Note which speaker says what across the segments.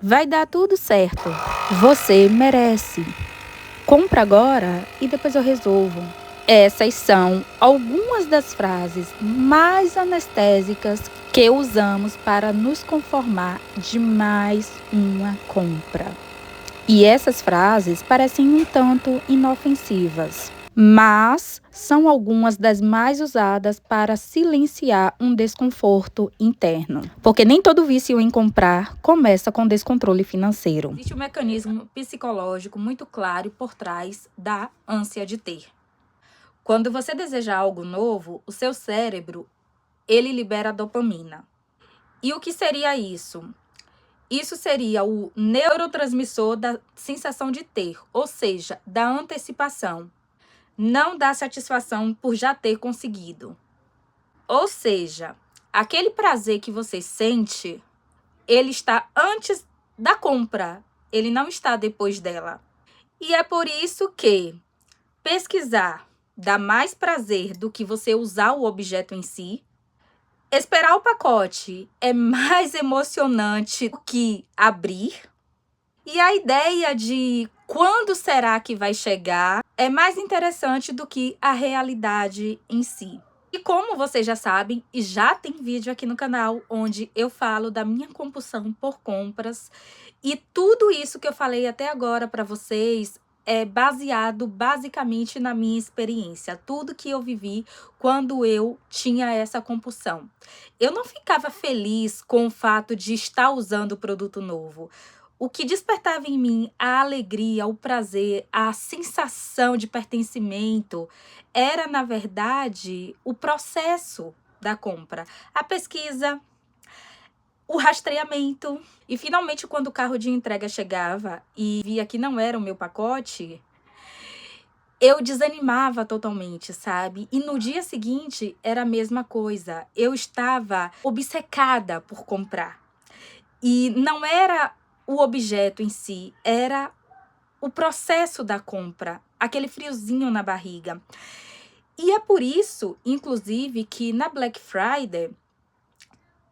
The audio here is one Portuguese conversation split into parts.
Speaker 1: Vai dar tudo certo. Você merece. Compra agora e depois eu resolvo. Essas são algumas das frases mais anestésicas que usamos para nos conformar de mais uma compra. E essas frases parecem um tanto inofensivas, mas são algumas das mais usadas para silenciar um desconforto interno. Porque nem todo vício em comprar começa com descontrole financeiro. Existe um mecanismo psicológico muito claro por trás da ânsia de ter. Quando você deseja algo novo, o seu cérebro, ele libera dopamina. E o que seria isso? Isso seria o neurotransmissor da sensação de ter, ou seja, da antecipação, não da satisfação por já ter conseguido. Ou seja, aquele prazer que você sente, ele está antes da compra, ele não está depois dela. E é por isso que pesquisar dá mais prazer do que você usar o objeto em si. Esperar o pacote é mais emocionante do que abrir. E a ideia de quando será que vai chegar é mais interessante do que a realidade em si. E como vocês já sabem, e já tem vídeo aqui no canal onde eu falo da minha compulsão por compras, e tudo isso que eu falei até agora para vocês é baseado basicamente na minha experiência, tudo que eu vivi quando eu tinha essa compulsão. Eu não ficava feliz com o fato de estar usando o produto novo. O que despertava em mim a alegria, o prazer, a sensação de pertencimento era, na verdade, o processo da compra, a pesquisa, o rastreamento. E finalmente, quando o carro de entrega chegava e via que não era o meu pacote, eu desanimava totalmente, sabe? E no dia seguinte era a mesma coisa. Eu estava obcecada por comprar. E não era o objeto em si, era o processo da compra, aquele friozinho na barriga. E é por isso, inclusive, que na Black Friday,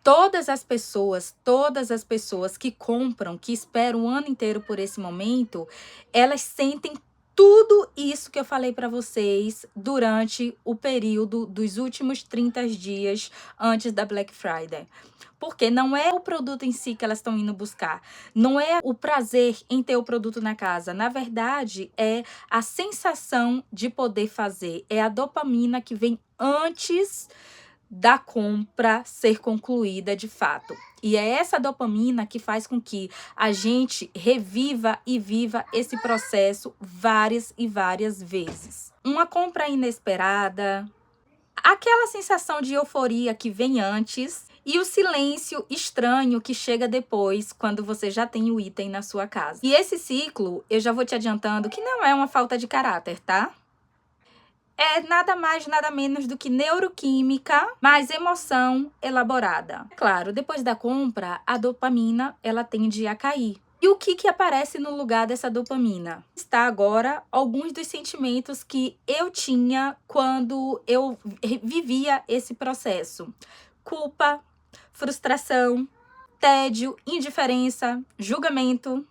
Speaker 1: todas as pessoas que compram, que esperam o ano inteiro por esse momento, elas sentem tudo isso que eu falei para vocês durante o período dos últimos 30 dias antes da Black Friday. Porque não é o produto em si que elas estão indo buscar, não é o prazer em ter o produto na casa. Na verdade, é a sensação de poder fazer, é a dopamina que vem antes da compra ser concluída de fato. E é essa dopamina que faz com que a gente reviva e viva esse processo várias e várias vezes. Uma compra inesperada, aquela sensação de euforia que vem antes e o silêncio estranho que chega depois, quando você já tem o item na sua casa. E esse ciclo, eu já vou te adiantando que não é uma falta de caráter, tá? É nada mais, nada menos do que neuroquímica, mais emoção elaborada. Claro, depois da compra, a dopamina, ela tende a cair. E o que aparece no lugar dessa dopamina? Está agora alguns dos sentimentos que eu tinha quando eu vivia esse processo. Culpa, frustração, tédio, indiferença, julgamento.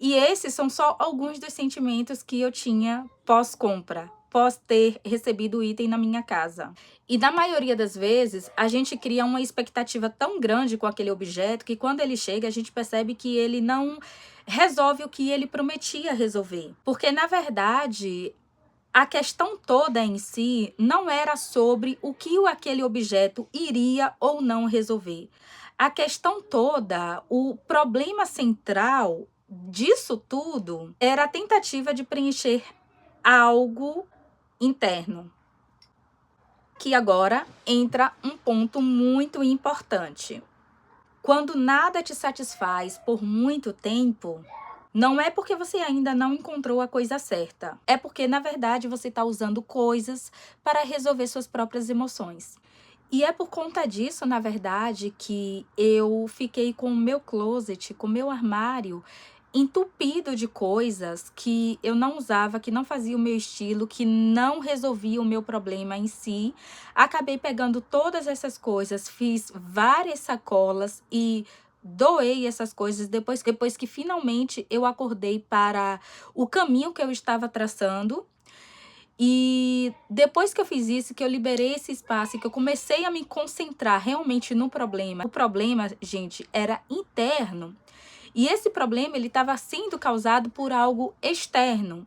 Speaker 1: E esses são só alguns dos sentimentos que eu tinha pós-compra, pós ter recebido o item na minha casa. E na maioria das vezes, a gente cria uma expectativa tão grande com aquele objeto que quando ele chega, a gente percebe que ele não resolve o que ele prometia resolver. Porque, na verdade, a questão toda em si não era sobre o que aquele objeto iria ou não resolver. A questão toda, o problema central disso tudo era a tentativa de preencher algo interno. Que agora entra um ponto muito importante. Quando nada te satisfaz por muito tempo, não é porque você ainda não encontrou a coisa certa. É porque, na verdade, você está usando coisas para resolver suas próprias emoções. E é por conta disso, na verdade, que eu fiquei com o meu closet, com o meu armário, entupido de coisas que eu não usava, que não fazia o meu estilo, que não resolvia o meu problema em si. Acabei pegando todas essas coisas, fiz várias sacolas e doei essas coisas depois que finalmente eu acordei para o caminho que eu estava traçando. E depois que eu fiz isso, que eu liberei esse espaço e que eu comecei a me concentrar realmente no problema. O problema, gente, era interno. E esse problema, ele estava sendo causado por algo externo.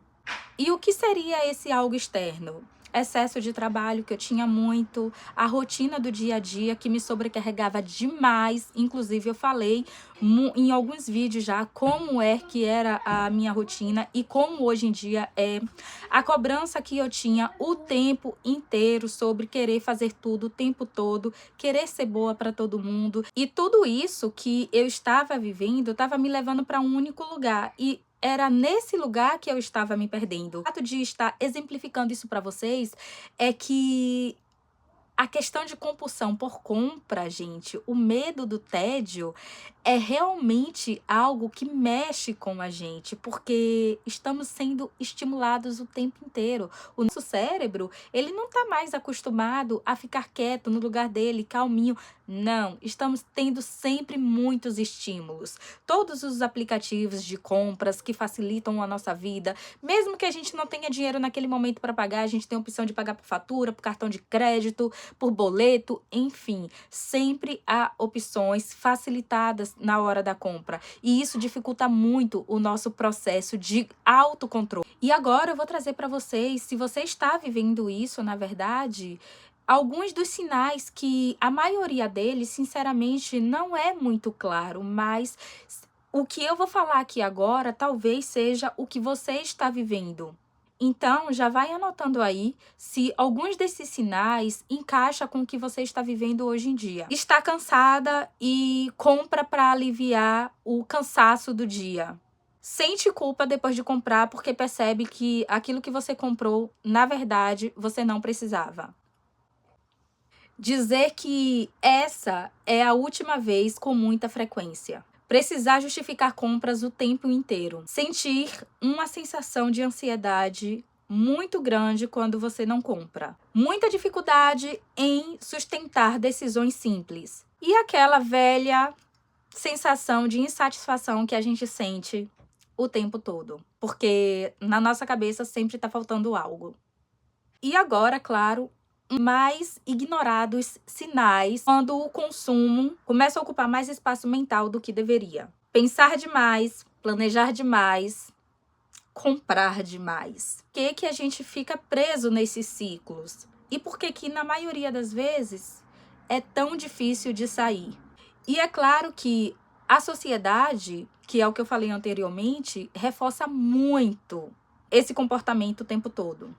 Speaker 1: E o que seria esse algo externo? Excesso de trabalho, que eu tinha muito, a rotina do dia a dia, que me sobrecarregava demais. Inclusive, eu falei em alguns vídeos já como é que era a minha rotina e como hoje em dia é. A cobrança que eu tinha o tempo inteiro sobre querer fazer tudo o tempo todo, querer ser boa para todo mundo. E tudo isso que eu estava vivendo estava me levando para um único lugar. E era nesse lugar que eu estava me perdendo. O fato de estar exemplificando isso para vocês é que a questão de compulsão por compra, gente, o medo do tédio é realmente algo que mexe com a gente, porque estamos sendo estimulados o tempo inteiro. O nosso cérebro, ele não está mais acostumado a ficar quieto no lugar dele, calminho. Não, estamos tendo sempre muitos estímulos. Todos os aplicativos de compras que facilitam a nossa vida, mesmo que a gente não tenha dinheiro naquele momento para pagar, a gente tem a opção de pagar por fatura, por cartão de crédito, por boleto, enfim, sempre há opções facilitadas na hora da compra. E isso dificulta muito o nosso processo de autocontrole. E agora eu vou trazer para vocês, se você está vivendo isso, na verdade, alguns dos sinais que a maioria deles, sinceramente, não é muito claro, mas o que eu vou falar aqui agora talvez seja o que você está vivendo. Então, já vai anotando aí se alguns desses sinais encaixam com o que você está vivendo hoje em dia. Está cansada e compra para aliviar o cansaço do dia. Sente culpa depois de comprar porque percebe que aquilo que você comprou, na verdade, você não precisava. Dizer que essa é a última vez com muita frequência. Precisar justificar compras o tempo inteiro. Sentir uma sensação de ansiedade muito grande quando você não compra. Muita dificuldade em sustentar decisões simples. E aquela velha sensação de insatisfação que a gente sente o tempo todo. Porque na nossa cabeça sempre está faltando algo. E agora, claro, mais ignorados sinais quando o consumo começa a ocupar mais espaço mental do que deveria. Pensar demais, planejar demais, comprar demais. Por que a gente fica preso nesses ciclos? E por que na maioria das vezes é tão difícil de sair? E é claro que a sociedade, que é o que eu falei anteriormente, reforça muito esse comportamento o tempo todo.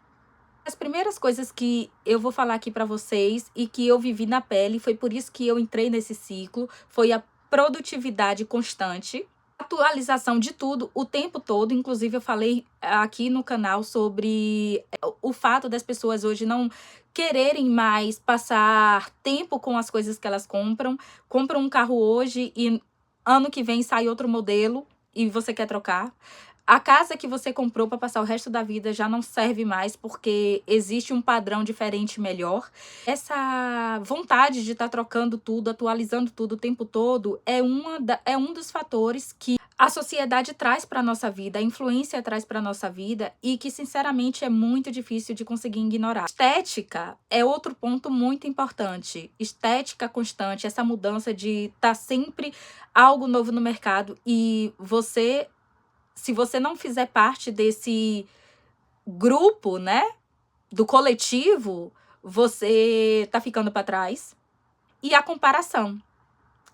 Speaker 1: As primeiras coisas que eu vou falar aqui para vocês e que eu vivi na pele, foi por isso que eu entrei nesse ciclo, foi a produtividade constante, atualização de tudo o tempo todo. Inclusive eu falei aqui no canal sobre o fato das pessoas hoje não quererem mais passar tempo com as coisas que elas compram. Compram um carro hoje e ano que vem sai outro modelo e você quer trocar. A casa que você comprou para passar o resto da vida já não serve mais porque existe um padrão diferente melhor. Essa vontade de estar trocando tudo, atualizando tudo o tempo todo é um dos fatores que a sociedade traz para a nossa vida, a influência traz para a nossa vida e que, sinceramente, é muito difícil de conseguir ignorar. Estética é outro ponto muito importante. Estética constante, essa mudança de estar sempre algo novo no mercado e se você não fizer parte desse grupo, né, do coletivo, você tá ficando para trás. E a comparação,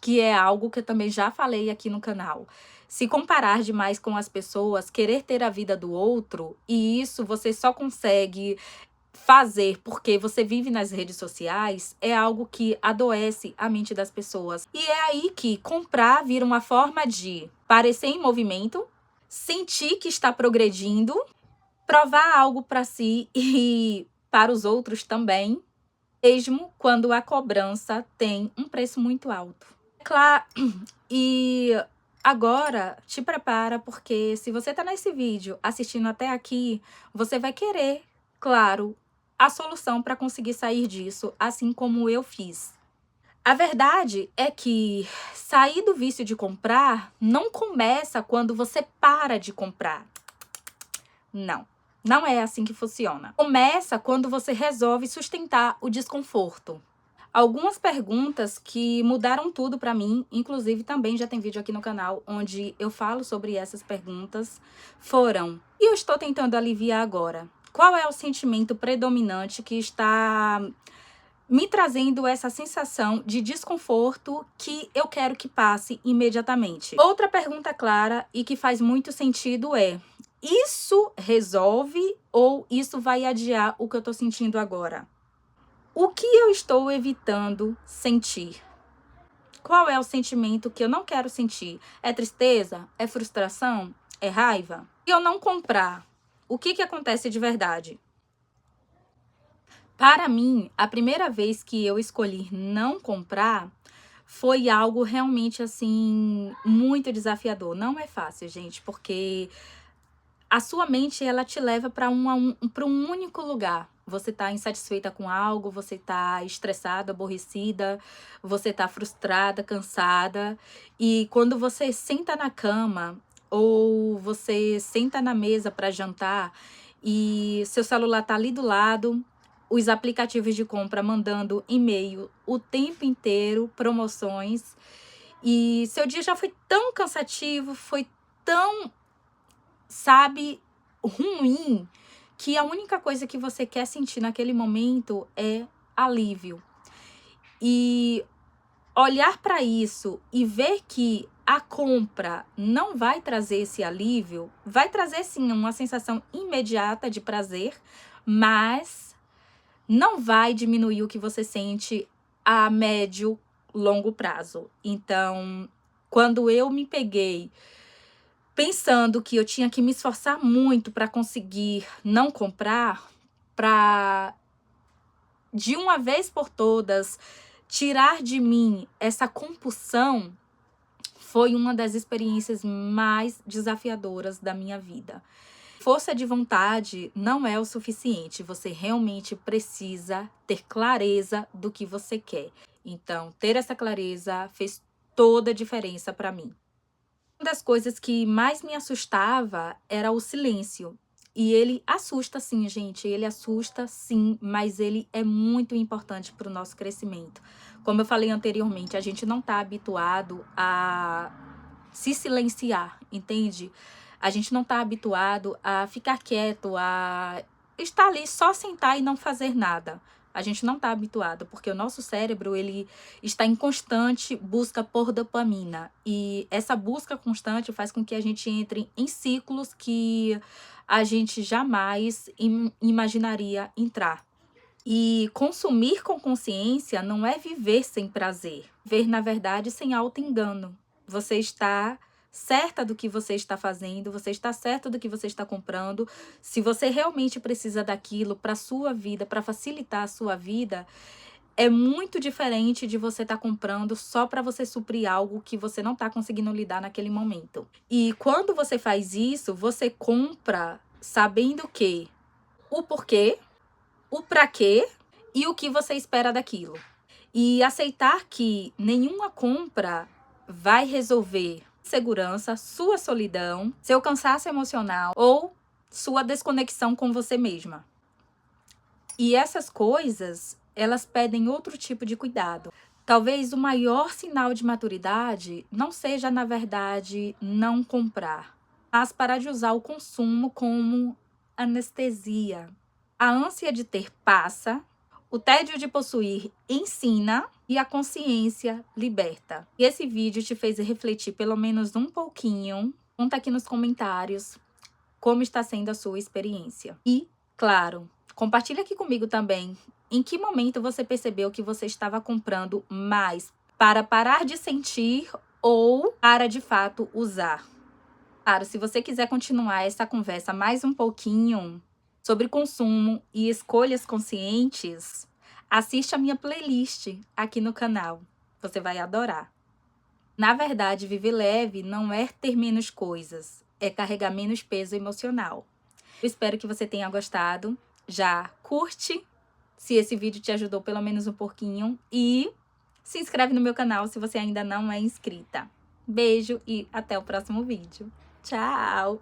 Speaker 1: que é algo que eu também já falei aqui no canal. Se comparar demais com as pessoas, querer ter a vida do outro, e isso você só consegue fazer porque você vive nas redes sociais, é algo que adoece a mente das pessoas. E é aí que comprar vira uma forma de parecer em movimento, sentir que está progredindo, provar algo para si e para os outros também, mesmo quando a cobrança tem um preço muito alto. Claro, e agora te prepara, porque se você está nesse vídeo assistindo até aqui, você vai querer, claro, a solução para conseguir sair disso, assim como eu fiz. A verdade é que sair do vício de comprar não começa quando você para de comprar. Não, não é assim que funciona. Começa quando você resolve sustentar o desconforto. Algumas perguntas que mudaram tudo pra mim, inclusive também já tem vídeo aqui no canal onde eu falo sobre essas perguntas, foram: e eu estou tentando aliviar agora? Qual é o sentimento predominante que está me trazendo essa sensação de desconforto que eu quero que passe imediatamente? Outra pergunta clara e que faz muito sentido é: isso resolve ou isso vai adiar o que eu tô sentindo agora? O que eu estou evitando sentir? Qual é o sentimento que eu não quero sentir? É tristeza? É frustração? É raiva? Se eu não comprar, o que acontece de verdade? Para mim, a primeira vez que eu escolhi não comprar foi algo realmente assim muito desafiador. Não é fácil, gente, porque a sua mente, ela te leva para um único lugar. Você tá insatisfeita com algo, você tá estressada, aborrecida, você tá frustrada, cansada. E quando você senta na cama ou você senta na mesa para jantar e seu celular tá ali do lado, os aplicativos de compra mandando e-mail o tempo inteiro, promoções, e seu dia já foi tão cansativo, foi tão, sabe, ruim, que a única coisa que você quer sentir naquele momento é alívio. E olhar para isso e ver que a compra não vai trazer esse alívio, vai trazer sim uma sensação imediata de prazer, mas não vai diminuir o que você sente a médio, longo prazo. Então, quando eu me peguei pensando que eu tinha que me esforçar muito para conseguir não comprar, para de uma vez por todas tirar de mim essa compulsão, foi uma das experiências mais desafiadoras da minha vida. Força de vontade não é o suficiente, você realmente precisa ter clareza do que você quer. Então, ter essa clareza fez toda a diferença para mim. Uma das coisas que mais me assustava era o silêncio. E ele assusta sim, gente, ele assusta sim, mas ele é muito importante para o nosso crescimento. Como eu falei anteriormente, a gente não está habituado a se silenciar, entende? A gente não está habituado a ficar quieto, a estar ali só sentar e não fazer nada. A gente não está habituado, porque o nosso cérebro, ele está em constante busca por dopamina. E essa busca constante faz com que a gente entre em ciclos que a gente jamais imaginaria entrar. E consumir com consciência não é viver sem prazer. Ver, na verdade, sem auto-engano. Você está certa do que você está fazendo, você está certa do que você está comprando. Se você realmente precisa daquilo para a sua vida, para facilitar a sua vida, é muito diferente de você estar comprando só para você suprir algo que você não está conseguindo lidar naquele momento. E quando você faz isso, você compra sabendo que o porquê, o pra quê e o que você espera daquilo. E aceitar que nenhuma compra vai resolver segurança, sua solidão, seu cansaço emocional ou sua desconexão com você mesma. E essas coisas, elas pedem outro tipo de cuidado. Talvez o maior sinal de maturidade não seja, na verdade, não comprar, mas parar de usar o consumo como anestesia. A ânsia de ter passa, o tédio de possuir ensina e a consciência liberta. E esse vídeo te fez refletir pelo menos um pouquinho? Conta aqui nos comentários como está sendo a sua experiência. E, claro, compartilha aqui comigo também em que momento você percebeu que você estava comprando mais para parar de sentir ou para de fato usar. Claro, se você quiser continuar essa conversa mais um pouquinho sobre consumo e escolhas conscientes, assiste a minha playlist aqui no canal. Você vai adorar. Na verdade, viver leve não é ter menos coisas, é carregar menos peso emocional. Eu espero que você tenha gostado. Já curte, se esse vídeo te ajudou pelo menos um pouquinho, e Se inscreve no meu canal se você ainda não é inscrita. Beijo e até o próximo vídeo. Tchau!